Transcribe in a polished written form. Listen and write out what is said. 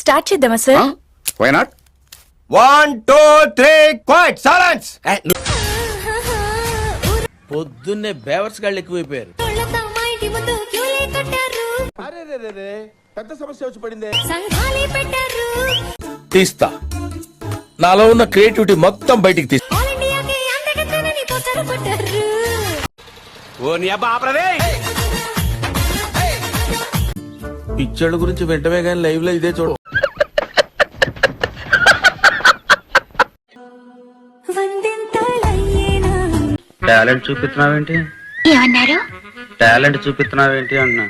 Start చేద్దామా sir? Why not? 1 2 3 quite silence. పొద్దున్నే బేవర్స్ గాళ్ళు ఎక్కువైపోయారు. పెద్ద సమస్య వచ్చి పడింది. తీస్తా, నాలో ఉన్న క్రియేటివిటీ మొత్తం బయటికి తీస్తా. ఓ నీ అబ్బా ఆపరదే. పిచ్చోళ్ళ గురించి వెంటనే కానీ లైవ్ లో ఇదే చూడ. టాలెంట్ చూపిస్తున్నావేంటి? ఏమన్నారు? టాలెంట్ చూపిస్తున్నావేంటి అన్నా?